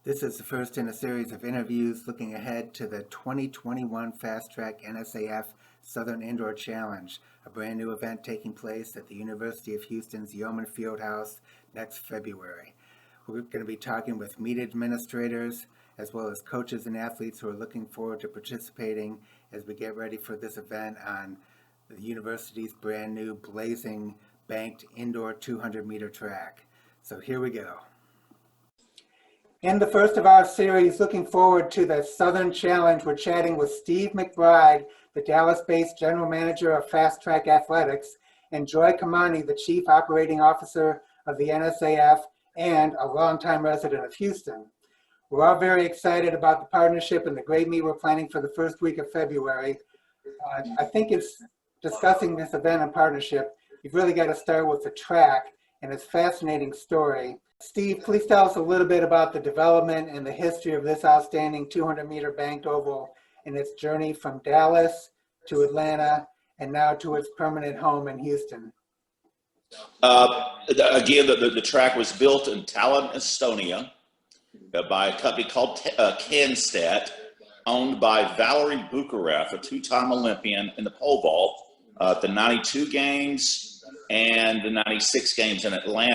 This is the first in a series of interviews looking ahead to the 2021 FasTrak NSAF Southern Indoor Challenge, a brand new event taking place at the University of Houston's Yeoman Fieldhouse next February. We're going to be talking with meet administrators as well as coaches and athletes who are looking forward to participating as we get ready for this event on the university's brand new blazing banked indoor 200-meter track. So here we go. In the first of our series, looking forward to the Southern Challenge, we're chatting with Steve McBride, the Dallas-based General Manager of FasTrak Athletics, and Joy Kamani, the Chief Operating Officer of the NSAF and a longtime resident of Houston. We're all very excited about the partnership and the great meet we're planning for the first week of February. I think it's discussing this event and partnership, you've really got to start with the track and its fascinating story. Steve, please tell us a little bit about the development and the history of this outstanding 200-meter banked oval and its journey from Dallas to Atlanta and now to its permanent home in Houston. Again, the track was built in Tallinn, Estonia by a company called Kanstat, owned by Valery Bukarev, a two-time Olympian in the pole vault, the 92 games and the 96 games in Atlanta.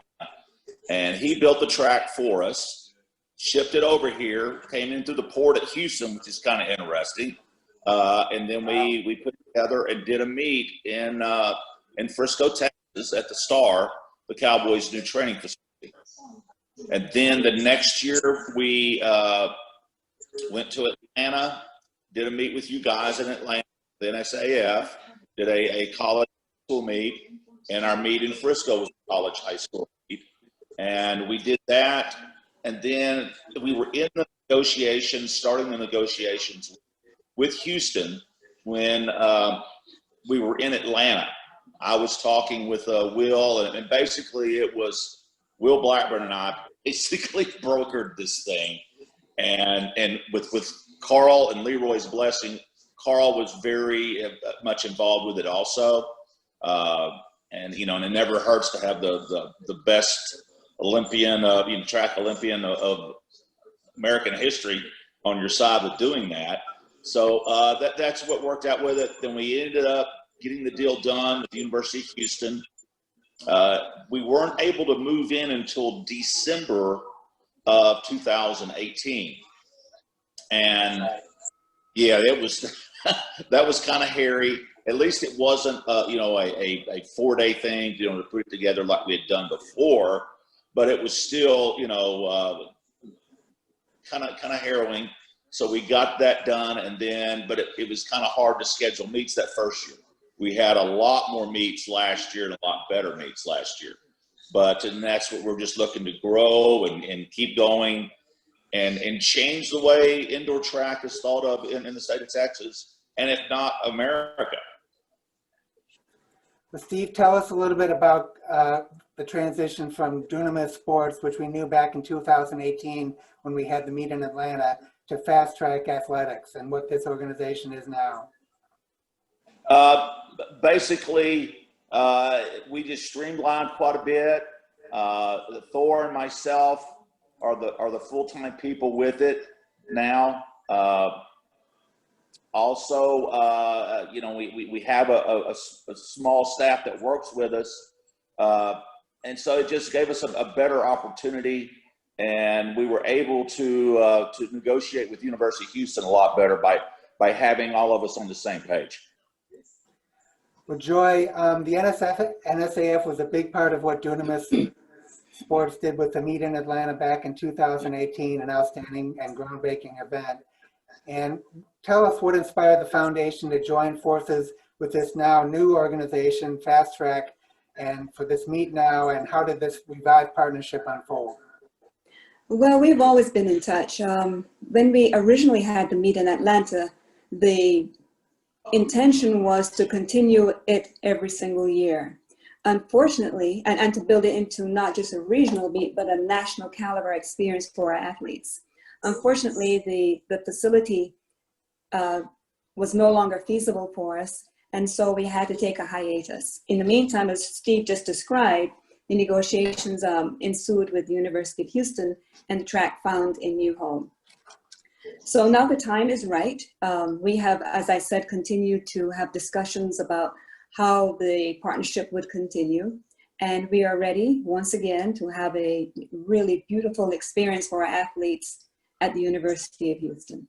And he built the track for us, shipped it over here, came into the port at Houston, which is kind of interesting. And then we put together and did a meet in Frisco, Texas at the Star, the Cowboys' new training facility. And then the next year we went to Atlanta, did a meet with you guys in Atlanta, the NSAF, did a college school meet, and our meet in Frisco was a college high school meet. And we did that, and then we were in the negotiations, starting the negotiations with Houston when we were in Atlanta. I was talking with Will, and basically it was Will Blackburn and I basically brokered this thing. And with Carl and Leroy's blessing, Carl was very much involved with it also. And it never hurts to have the best Olympian, track Olympian of American history on your side with doing that. So that's what worked out with it. Then we ended up getting the deal done with the University of Houston. We weren't able to move in until December of 2018. And yeah, it was that was kind of hairy. At least it wasn't a 4-day thing, to put it together like we had done before. But it was still, kind of harrowing. So we got that done, but it was kind of hard to schedule meets that first year. We had a lot more meets last year and a lot better meets last year. And that's what we're just looking to grow and keep going and change the way indoor track is thought of in the state of Texas, and if not America. Well, Steve, tell us a little bit about the transition from Dunamis Sports, which we knew back in 2018 when we had the meet in Atlanta, to FasTrak Athletics and what this organization is now. Basically, we just streamlined quite a bit. Thor and myself are the full-time people with it now. Also, we have a small staff that works with us. And so it just gave us a better opportunity, and we were able to negotiate with University of Houston a lot better by having all of us on the same page. Well, Joy, the NSAF was a big part of what Dunamis Sports did with the meet in Atlanta back in 2018, an outstanding and groundbreaking event. And tell us what inspired the foundation to join forces with this now new organization, FasTrak, and for this meet now, and how did this revived partnership unfold? Well, we've always been in touch. When we originally had the meet in Atlanta, the intention was to continue it every single year. Unfortunately, and to build it into not just a regional meet, but a national caliber experience for our athletes. Unfortunately, the facility was no longer feasible for us, and so we had to take a hiatus. In the meantime, as Steve just described, the negotiations ensued with the University of Houston and the track found a new home. So now the time is right. We have, as I said, continued to have discussions about how the partnership would continue. And we are ready, once again, to have a really beautiful experience for our athletes at the University of Houston.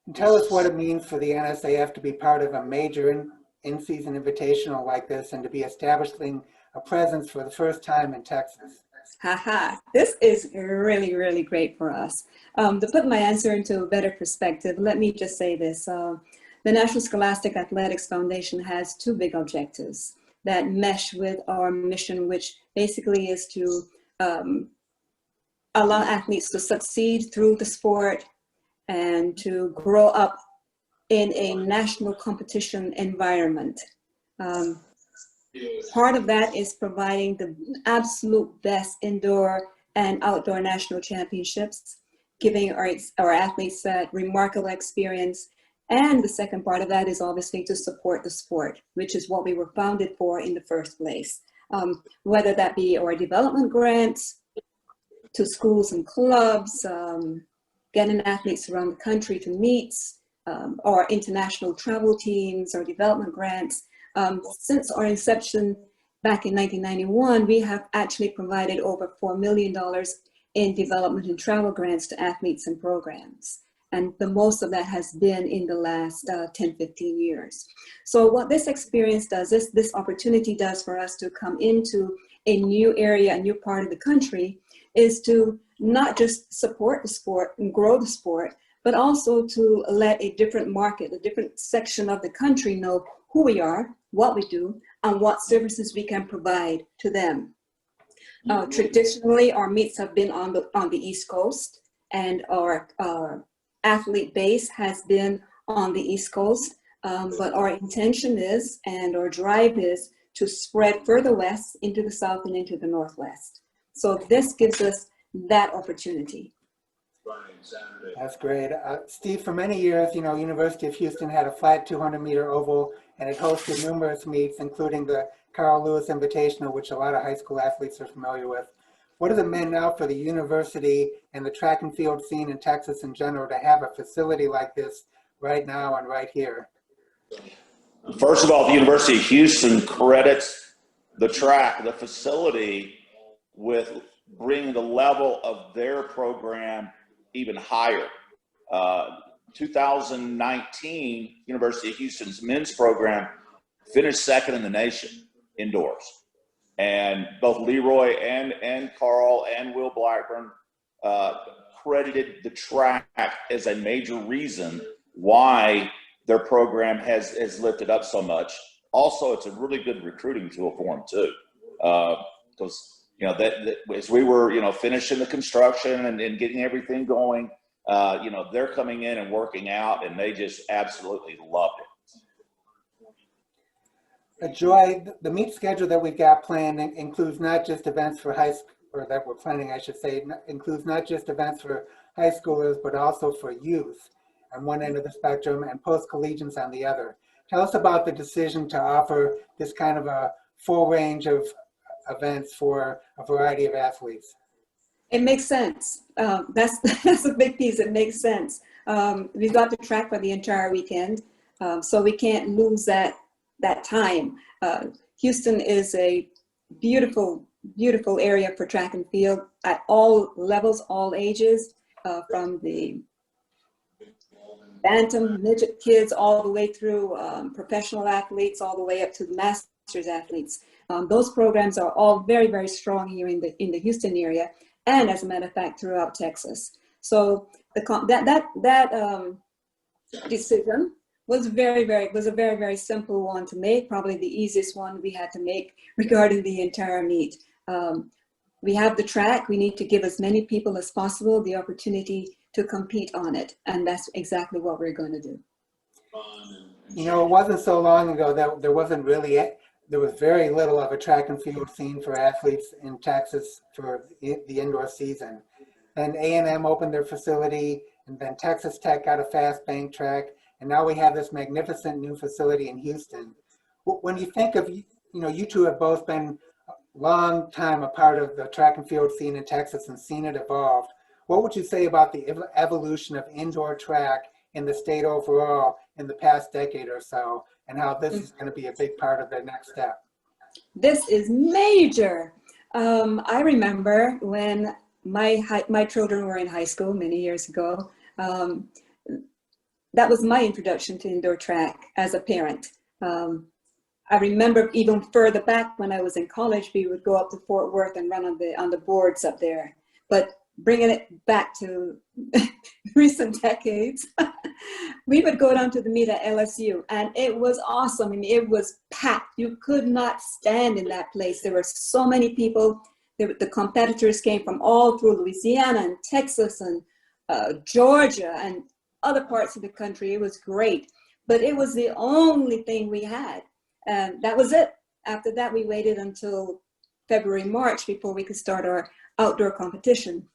And tell us what it means for the NSAF to be part of a major in-season invitational like this and to be establishing a presence for the first time in Texas. Haha, this is really, really great for us. To put my answer into a better perspective, let me just say this. The National Scholastic Athletics Foundation has two big objectives that mesh with our mission, which basically is to allow athletes to succeed through the sport and to grow up in a national competition environment. Part of that is providing the absolute best indoor and outdoor national championships, giving our athletes that remarkable experience. And the second part of that is obviously to support the sport, which is what we were founded for in the first place. Whether that be our development grants to schools and clubs, getting athletes around the country to meets, or international travel teams or development grants. Since our inception back in 1991, we have actually provided over $4 million in development and travel grants to athletes and programs. And the most of that has been in the last 10, 15 years. So what this experience does, this opportunity does for us to come into a new area, a new part of the country, is to not just support the sport and grow the sport, but also to let a different market, a different section of the country know who we are, what we do, and what services we can provide to them. Traditionally, our meets have been on the East Coast, and our athlete base has been on the East Coast, but our intention is, and our drive is, to spread further west into the South and into the Northwest. So this gives us that opportunity. That's great. Steve, for many years, University of Houston had a flat 200-meter oval, and it hosted numerous meets, including the Carl Lewis Invitational, which a lot of high school athletes are familiar with. What does it mean now for the university and the track and field scene in Texas in general to have a facility like this right now and right here? First of all, the University of Houston credits the track, the facility, with bringing the level of their program even higher. 2019, University of Houston's men's program finished second in the nation indoors. And both Leroy and Carl and Will Blackburn credited the track as a major reason why their program has lifted up so much. Also, it's a really good recruiting tool for them too. Because that as we were, finishing the construction and getting everything going, they're coming in and working out, and they just absolutely loved it. Joy, the meet schedule that we've got planned includes not just events for that we're planning, I should say, includes not just events for high schoolers, but also for youth on one end of the spectrum and post-collegians on the other. Tell us about the decision to offer this kind of a full range of events for a variety of athletes. It makes sense. That's a big piece. It makes sense. We've got the track for the entire weekend, so we can't lose that time. Houston is a beautiful, beautiful area for track and field at all levels, all ages, from the bantam, midget kids, all the way through professional athletes, all the way up to the masters athletes. Those programs are all very, very strong here in the Houston area, and as a matter of fact, throughout Texas. So that decision was a very, very simple one to make, probably the easiest one we had to make regarding the entire meet. We have the track. We need to give as many people as possible the opportunity to compete on it, and that's exactly what we're going to do. It wasn't so long ago that there was very little of a track and field scene for athletes in Texas for the indoor season. Then A&M opened their facility, and then Texas Tech got a fast bank track, and now we have this magnificent new facility in Houston. When you think of, you two have both been long time a part of the track and field scene in Texas and seen it evolve. What would you say about the evolution of indoor track in the state overall in the past decade or so, and how this is going to be a big part of the next step? This is major. I remember when my children were in high school many years ago. That was my introduction to indoor track as a parent. I remember even further back when I was in college, we would go up to Fort Worth and run on the boards up there. But bringing it back to recent decades, we would go down to the meet at LSU, and it was awesome. I mean, it was packed. You could not stand in that place. There were so many people. The competitors came from all through Louisiana and Texas and Georgia and other parts of the country. It was great, but it was the only thing we had. And that was it. After that, we waited until February, March before we could start our outdoor competition.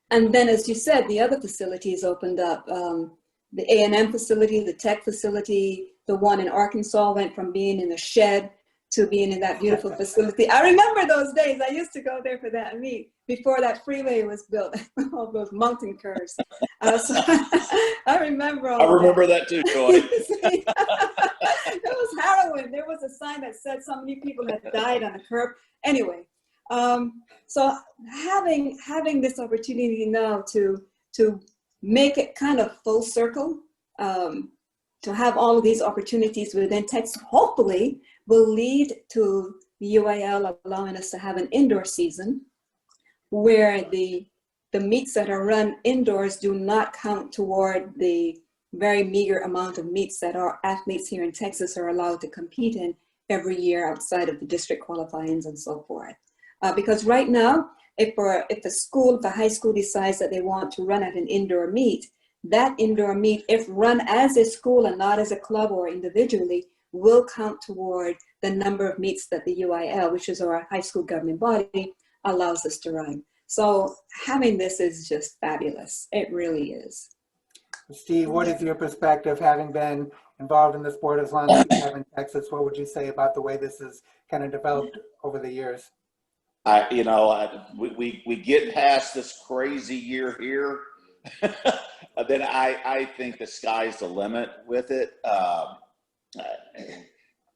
And then, as you said, the other facilities opened up. The A&M facility, the tech facility, the one in Arkansas went from being in a shed to being in that beautiful facility. I remember those days. I used to go there for that meet before that freeway was built, all those mountain curves. So I remember all I remember that too, Joy. It was harrowing. There was a sign that said so many people had died on the curb. Anyway, so having this opportunity now to make it kind of full circle, to have all of these opportunities within Texas, hopefully will lead to the UIL allowing us to have an indoor season where the meets that are run indoors do not count toward the very meager amount of meets that our athletes here in Texas are allowed to compete in every year outside of the district qualifyings and so forth. Because right now, if a high school decides that they want to run at an indoor meet, that indoor meet, if run as a school and not as a club or individually, will count toward the number of meets that the UIL, which is our high school governing body, allows us to run. So having this is just fabulous. It really is. Steve, what is your perspective, having been involved in the sport as long as you have in Texas? What would you say about the way this has kind of developed over the years? We get past this crazy year here, then I think the sky's the limit with it.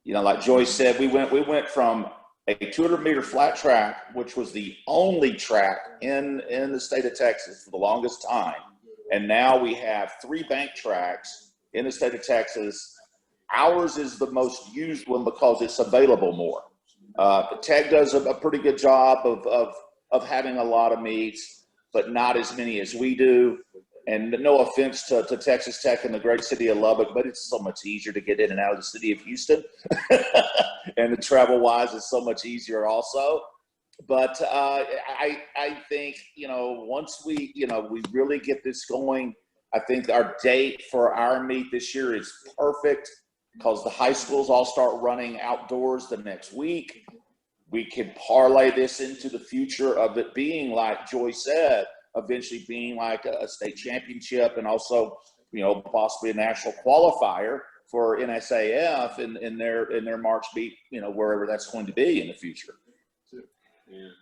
Like Joyce said, we went from a 200-meter flat track, which was the only track in the state of Texas for the longest time. And now we have 3 bank tracks in the state of Texas. Ours is the most used one because it's available more. The Tech does a pretty good job of having a lot of meets, but not as many as we do. And no offense to Texas Tech and the great city of Lubbock, but it's so much easier to get in and out of the city of Houston. And the travel-wise is so much easier also. But I think, once we really get this going, I think our date for our meet this year is perfect because the high schools all start running outdoors the next week. We can parlay this into the future of it being, like Joy said, eventually being like a state championship and also, possibly a national qualifier for NSAF in their March beat, wherever that's going to be in the future.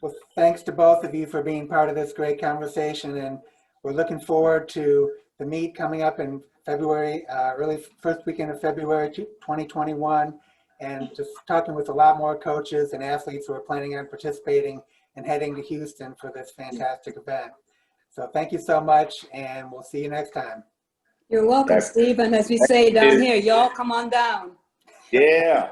Well, thanks to both of you for being part of this great conversation, and we're looking forward to the meet coming up in February, early first weekend of February 2021, and just talking with a lot more coaches and athletes who are planning on participating and heading to Houston for this fantastic event. So thank you so much, and we'll see you next time. You're welcome, Steve. And as we say down here, y'all come on down. Yeah.